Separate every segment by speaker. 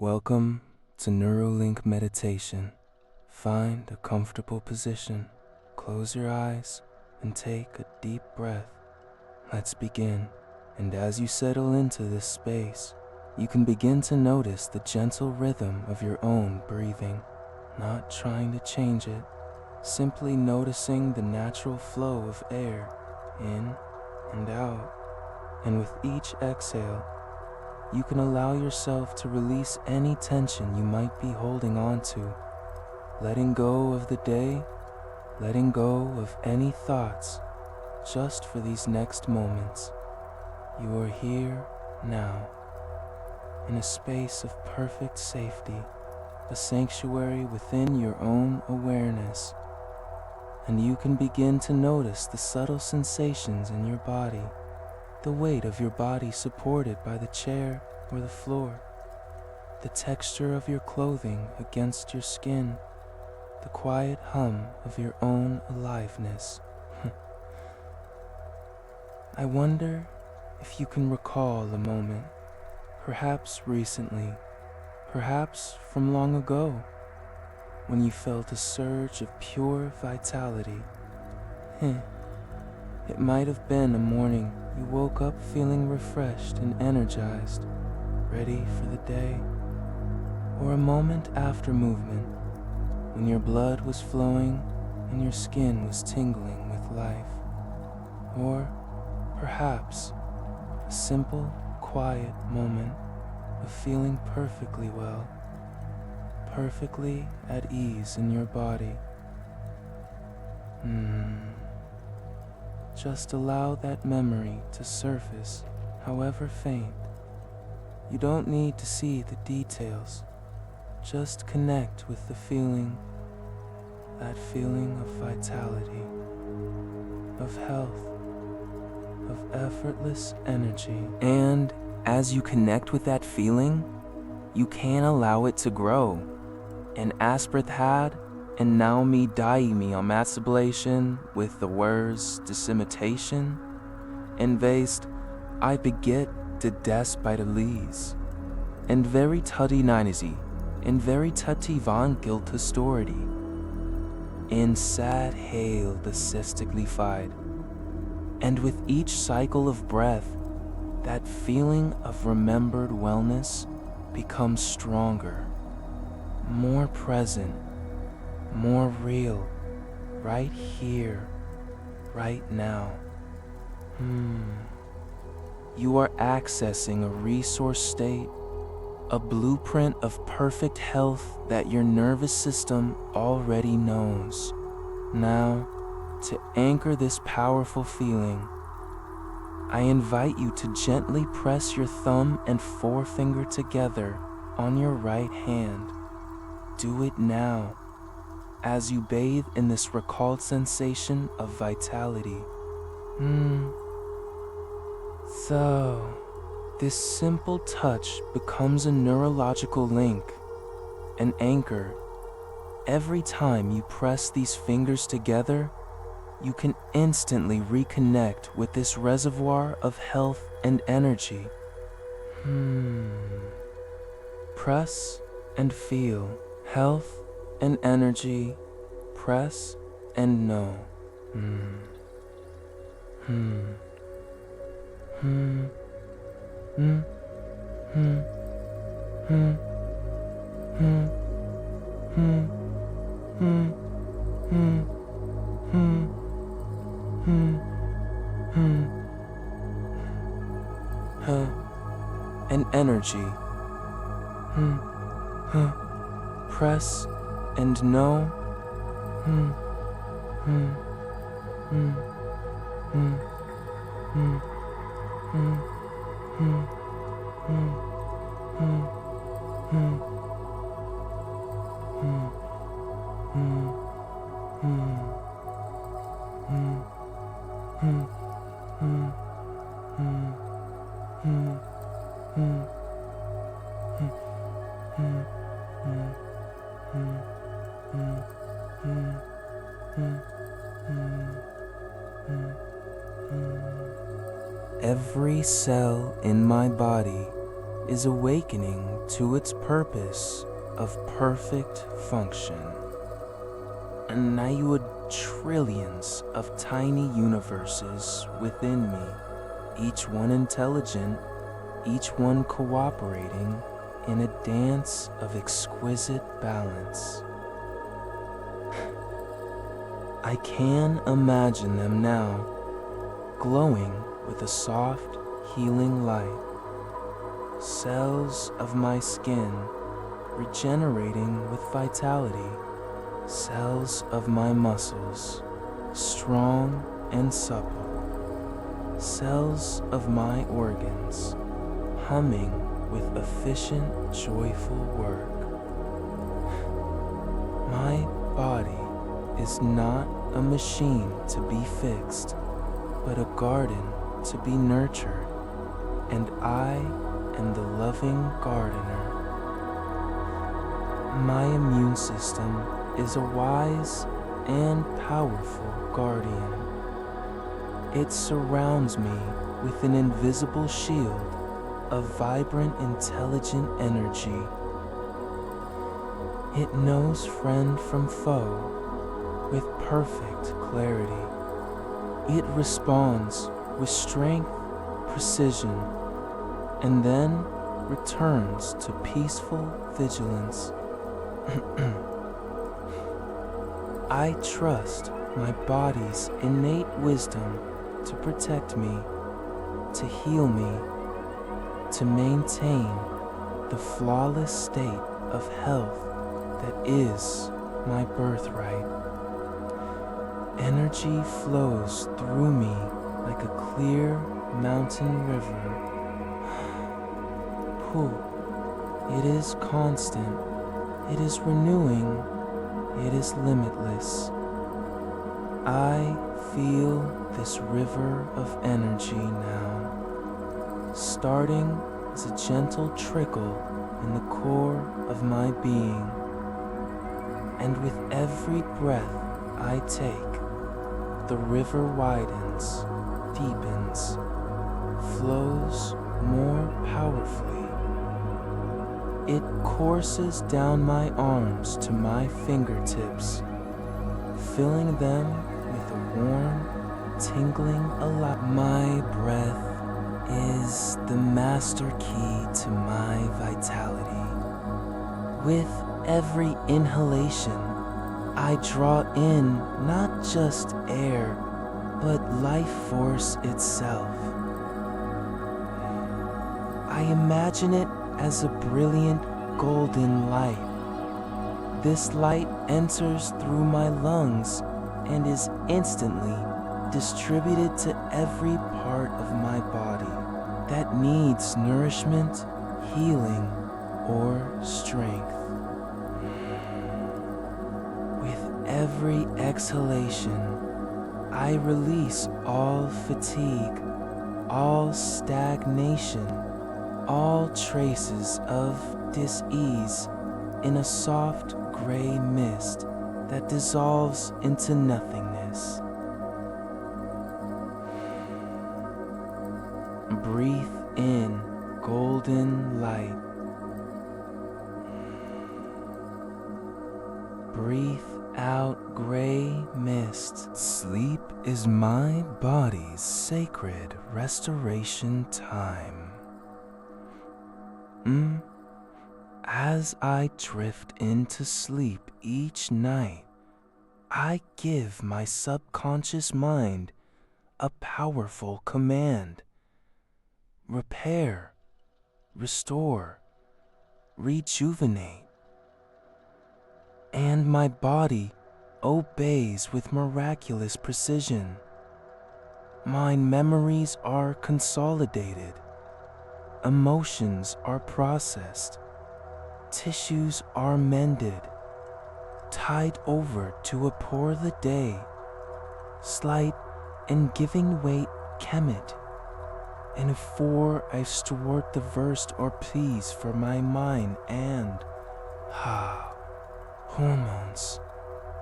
Speaker 1: Welcome to Neurolink meditation. Find a comfortable position, close your eyes, and take a deep breath. Let's begin. And as you settle into this space, you can begin to notice the gentle rhythm of your own breathing, not trying to change it, simply noticing the natural flow of air in and out. And with each exhale, you can allow yourself to release any tension you might be holding on to, letting go of the day, letting go of any thoughts, just for these next moments. You are here now, in a space of perfect safety, a sanctuary within your own awareness, and you can begin to notice the subtle sensations in your body, the weight of your body supported by the chair or the floor, the texture of your clothing against your skin, the quiet hum of your own aliveness. I wonder if you can recall a moment, perhaps recently, perhaps from long ago, when you felt a surge of pure vitality. It might have been a morning you woke up feeling refreshed and energized, ready for the day, or a moment after movement, when your blood was flowing and your skin was tingling with life, or perhaps a simple, quiet moment of feeling perfectly well, perfectly at ease in your body. Just allow that memory to surface, however faint. You don't need to see the details. Just connect with the feeling, that feeling of vitality, of health, of effortless energy. And as you connect with that feeling, you can allow it to grow. And Asprith had, and now me daimi on masturbation with the words disimitation, and based, I beget de des by the lees, and very tutty ninesi, and very tutty von guilt histority, in sad hail the cystically fied, and with each cycle of breath, that feeling of remembered wellness becomes stronger, more present, more real, right here, right now. You are accessing a resource state, a blueprint of perfect health that your nervous system already knows. Now, to anchor this powerful feeling, I invite you to gently press your thumb and forefinger together on your right hand. Do it now, as you bathe in this recalled sensation of vitality. So, this simple touch becomes a neurological link, an anchor. Every time you press these fingers together, you can instantly reconnect with this reservoir of health and energy. Press and feel health and energy, press and know. And energy. Press and know. Every cell in my body is awakening to its purpose of perfect function. And I would trillions of tiny universes within me, each one intelligent, each one cooperating in a dance of exquisite balance. I can imagine them now, glowing with a soft, healing light. Cells of my skin regenerating with vitality. Cells of my muscles, strong and supple. Cells of my organs, humming with efficient, joyful work. My body is not a machine to be fixed, but a garden to be nurtured, and I am the loving gardener. My immune system is a wise and powerful guardian. It surrounds me with an invisible shield of vibrant, intelligent energy. It knows friend from foe with perfect clarity. It responds with strength, precision, and then returns to peaceful vigilance. I trust my body's innate wisdom to protect me, to heal me, to maintain the flawless state of health that is my birthright. Energy flows through me like a clear mountain river. It is constant, it is renewing, it is limitless. I feel this river of energy now, starting as a gentle trickle in the core of my being. And with every breath I take, the river widens, deepens, flows more powerfully. It courses down my arms to my fingertips, filling them with a warm, tingling alive. My breath is the master key to my vitality. With every inhalation, I draw in not just air, but life force itself. I imagine it as a brilliant golden light. This light enters through my lungs and is instantly distributed to every part of my body that needs nourishment, healing, or strength. With every exhalation, I release all fatigue, all stagnation, all traces of dis-ease in a soft gray mist that dissolves into nothingness. Breathe in golden light. Breathe out gray mist. Sleep is my body's sacred restoration time. As I drift into sleep each night, I give my subconscious mind a powerful command. Repair, restore, rejuvenate. And my body obeys with miraculous precision. My memories are consolidated. Emotions are processed. Tissues are mended. Tied over to a poor day. Slight and giving weight kemet. And for I stored the verse or please for my mind and hormones.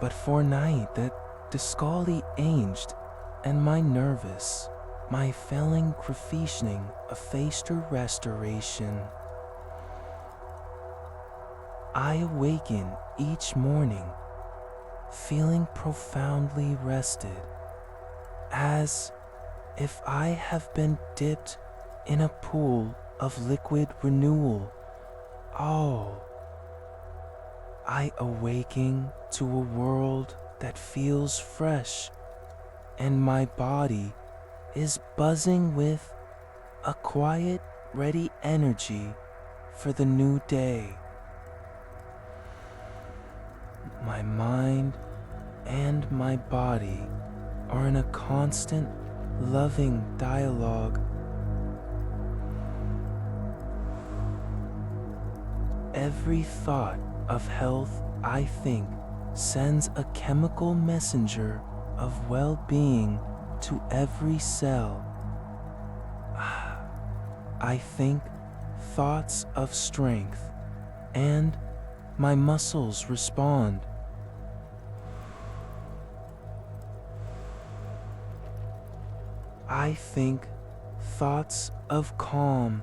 Speaker 1: But for night that discali aged and my nervous, my failing professioning a faster restoration. I awaken each morning feeling profoundly rested, as if I have been dipped in a pool of liquid renewal. Oh, I awaken to a world that feels fresh, and my body is buzzing with a quiet, ready energy for the new day. My mind and my body are in a constant, loving dialogue. Every thought of health I think sends a chemical messenger of well-being to every cell. I think thoughts of strength, and my muscles respond. I think thoughts of calm,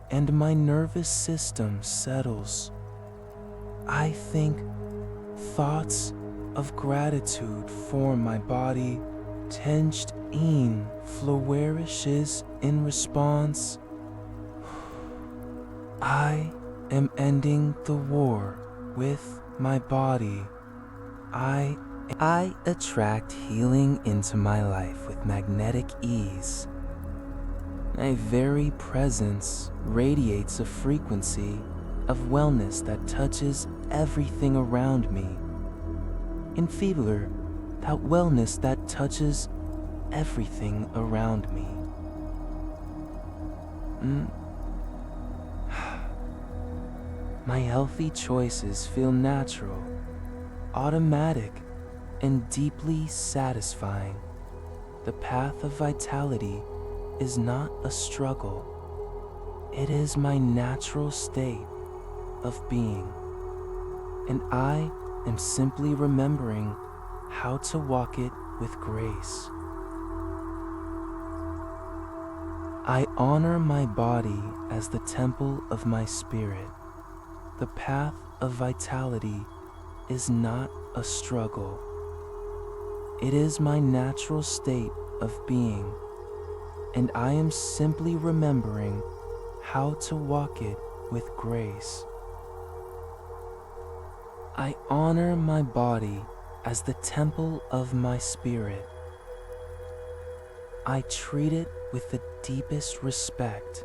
Speaker 1: and my nervous system settles. I think thoughts of gratitude for my body, tinged in flourishes in response. I am ending the war with my body. I attract healing into my life with magnetic ease. My very presence radiates a frequency of wellness that touches everything around me. In feebler, that wellness that touches everything around me. My healthy choices feel natural, automatic, and deeply satisfying. The path of vitality is not a struggle. It is my natural state of being, and I am simply remembering how to walk it with grace. I honor my body as the temple of my spirit. The path of vitality is not a struggle. It is my natural state of being, and I am simply remembering how to walk it with grace. I honor my body as the temple of my spirit. I treat it with the deepest respect.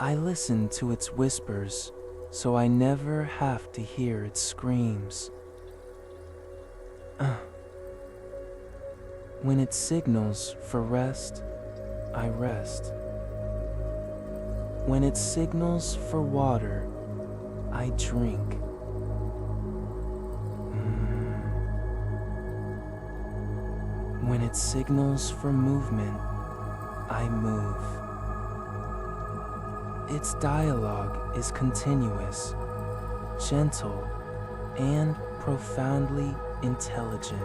Speaker 1: I listen to its whispers so I never have to hear its screams. When it signals for rest, I rest. When it signals for water, I drink. When it signals for movement, I move. Its dialogue is continuous, gentle, and profoundly intelligent.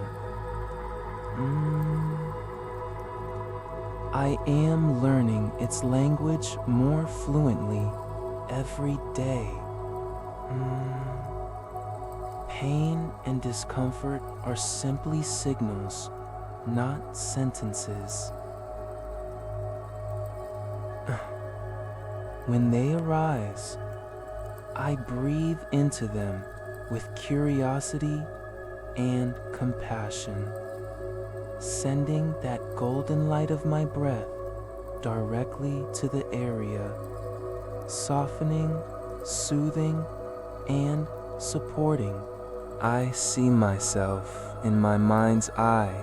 Speaker 1: I am learning its language more fluently every day. Pain and discomfort are simply signals, not sentences. When they arise, I breathe into them with curiosity and compassion, sending that golden light of my breath directly to the area, softening, soothing, and supporting. I see myself in my mind's eye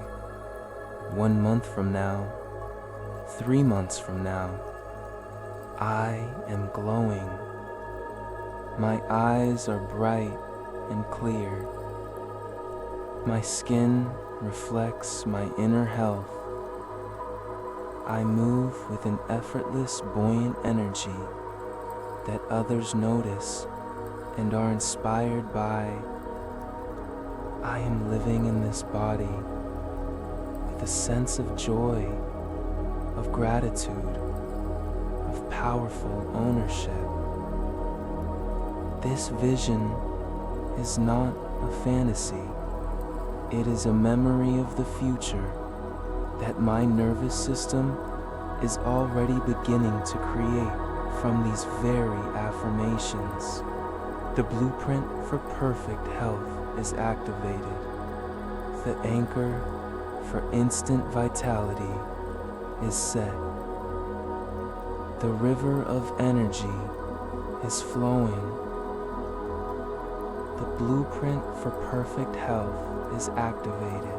Speaker 1: 1 month from now, 3 months from now. I am glowing. My eyes are bright and clear. My skin reflects my inner health. I move with an effortless, buoyant energy that others notice and are inspired by. I am living in this body with a sense of joy, of gratitude, of powerful ownership. This vision is not a fantasy. It is a memory of the future that my nervous system is already beginning to create from these very affirmations. The blueprint for perfect health is activated. The anchor for instant vitality is set. The river of energy is flowing. The blueprint for perfect health is activated.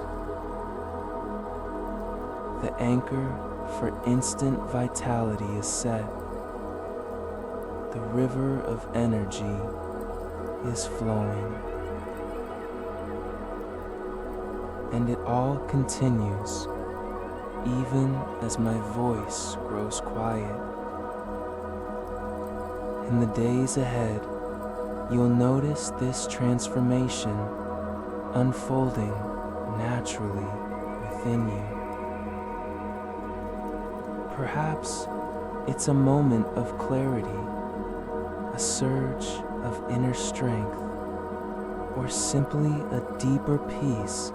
Speaker 1: The anchor for instant vitality is set. The river of energy is flowing. And it all continues, even as my voice grows quiet. In the days ahead, you'll notice this transformation unfolding naturally within you. Perhaps it's a moment of clarity, a surge of inner strength, or simply a deeper peace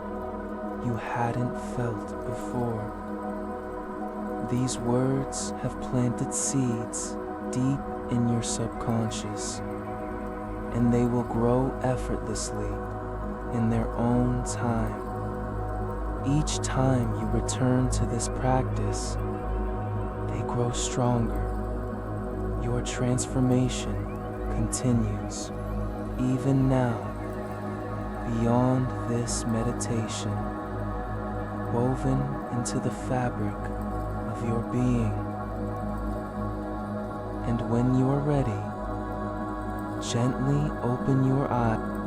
Speaker 1: you hadn't felt before. These words have planted seeds deep in your subconscious, and they will grow effortlessly in their own time. Each time you return to this practice, they grow stronger. Your transformation continues, even now, beyond this meditation, woven into the fabric of your being. And when you are ready, gently open your eyes